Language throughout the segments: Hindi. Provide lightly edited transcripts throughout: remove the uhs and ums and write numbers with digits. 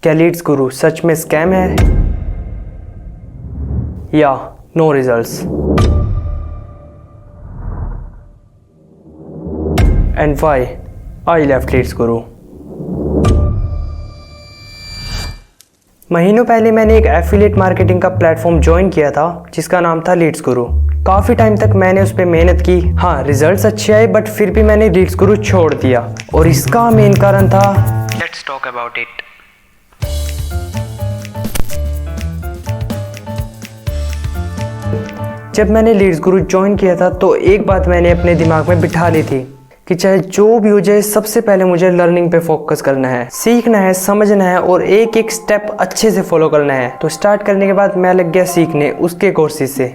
क्या लीड्स गुरु सच में स्कैम है या no results? And why I left Leads Guru? महीनों पहले मैंने एक एफिलिएट मार्केटिंग का प्लेटफॉर्म ज्वाइन किया था जिसका नाम था लीड्स गुरु। काफ़ी टाइम तक मैंने उस पर मेहनत की, हाँ रिजल्ट्स अच्छे आए, बट फिर भी मैंने लीड्स गुरु छोड़ दिया और इसका मेन कारण था, लेट्स टॉक अबाउट इट। जब मैंने लीड्स गुरु ज्वाइन किया था तो एक बात मैंने अपने दिमाग में बिठा ली थी कि चाहे जो भी हो जाए, सबसे पहले मुझे लर्निंग पे फोकस करना है, सीखना है, समझना है और एक एक स्टेप अच्छे से फॉलो करना है। तो स्टार्ट करने के बाद मैं लग गया सीखने उसके कोर्सेज से।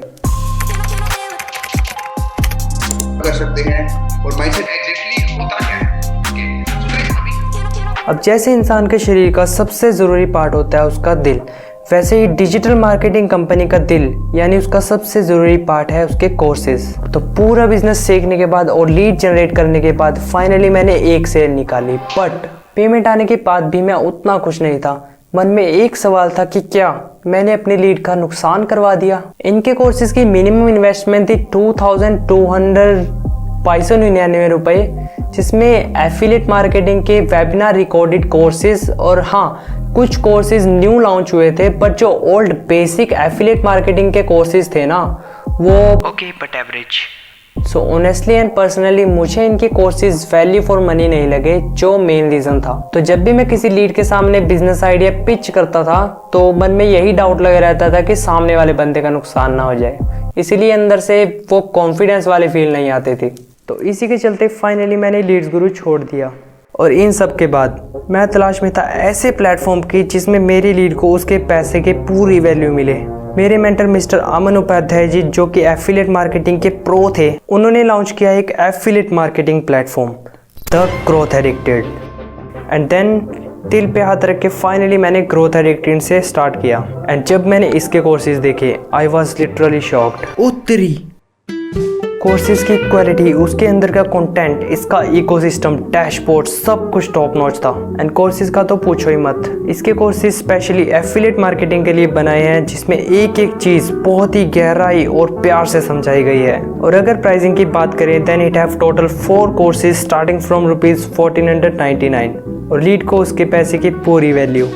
कर सकते हैं और माइंडसेट एग्जैक्टली होता क्या है। अब जैसे इंसान के शरीर का सबसे ज़रूरी पार्ट होता है उसका दिल, वैसे ही डिजिटल मार्केटिंग कंपनी का दिल यानी उसका सबसे ज़रूरी पार्ट है उसके कोर्सेज। तो पूरा बिजनेस सीखने के बाद और लीड जनरेट करने के बाद फाइनली मैंने एक सेल निकाली, बट पेमेंट आने के बाद भी मैं उतना खुश नहीं था। मन में एक सवाल था कि क्या मैंने अपने लीड का नुकसान करवा दिया। इनके कोर्सेज की मिनिमम इन्वेस्टमेंट थी 2299 रुपये, जिसमें एफिलिएट मार्केटिंग के वेबिनार रिकॉर्डेड कोर्सेज और हाँ कुछ कोर्सेज न्यू लॉन्च हुए थे, बट जो ओल्ड बेसिक एफिलिएट मार्केटिंग के कोर्सेज थे ना वो okay but average. So honestly and personally मुझे इनके कोर्सेज वैल्यू फॉर मनी नहीं लगे, जो मेन रीज़न था। तो जब भी मैं किसी लीड के सामने बिजनेस आइडिया पिच करता था तो मन में यही डाउट लगा रहता था कि सामने वाले बंदे का नुकसान ना हो जाए, इसीलिए अंदर से वो कॉन्फिडेंस वाली फील नहीं आती थी। तो इसी के चलते फाइनली मैंने लीड्स गुरु छोड़ दिया और इन सब के बाद मैं तलाश में था ऐसे प्लेटफॉर्म की जिसमें मेरी लीड को उसके पैसे की पूरी वैल्यू मिले। मेरे मेंटर मिस्टर अमन उपाध्याय जी, जो कि एफिलिएट मार्केटिंग के प्रो थे, उन्होंने लॉन्च किया एक affiliate marketing platform the Growth Addicted. And then दिल पे हाथ रख के फाइनली मैंने ग्रोथ एडिक्टेड से स्टार्ट किया। एंड जब मैंने इसके कोर्सेज देखे आई वॉज लिटरली शॉक्ड। उत्तरी कोर्सेज की क्वालिटी, उसके अंदर का कंटेंट, इसका इकोसिस्टम, डैशबोर्ड, सब कुछ टॉप नॉच था। एंड कोर्सेज का तो पूछो ही मत। इसके कोर्सेज स्पेशली एफिलिएट मार्केटिंग के लिए बनाए हैं, जिसमें एक एक चीज़ बहुत ही गहराई और प्यार से समझाई गई है। और अगर प्राइसिंग की बात करें then it have total 4 courses starting from ₹1499 और लीड को उसके पैसे की पूरी वैल्यू।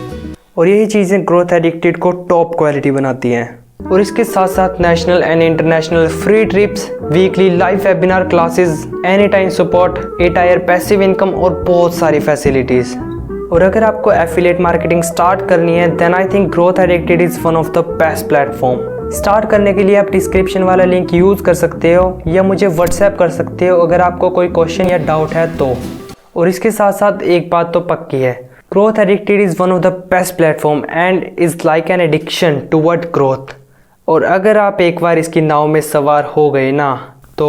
और यही चीज़ें ग्रोथ एडिक्टेड को टॉप क्वालिटी बनाती हैं। और इसके साथ साथ national and international free trips, weekly live webinar classes, any time support, 8 year passive income और बहुत सारी फैसिलिटीज़। और अगर आपको एफिलिएट मार्केटिंग स्टार्ट करनी है then I think Growth Addicted is one of the best platform. Start करने के लिए आप डिस्क्रिप्शन वाला लिंक यूज़ कर सकते हो या मुझे व्हाट्सएप कर सकते हो अगर आपको कोई क्वेश्चन या डाउट है तो। और इसके साथ साथ एक बात तो पक्की है, growth Addicted is one of the best platform and is like an addiction toward growth. और अगर आप एक बार इसकी नाव में सवार हो गए ना तो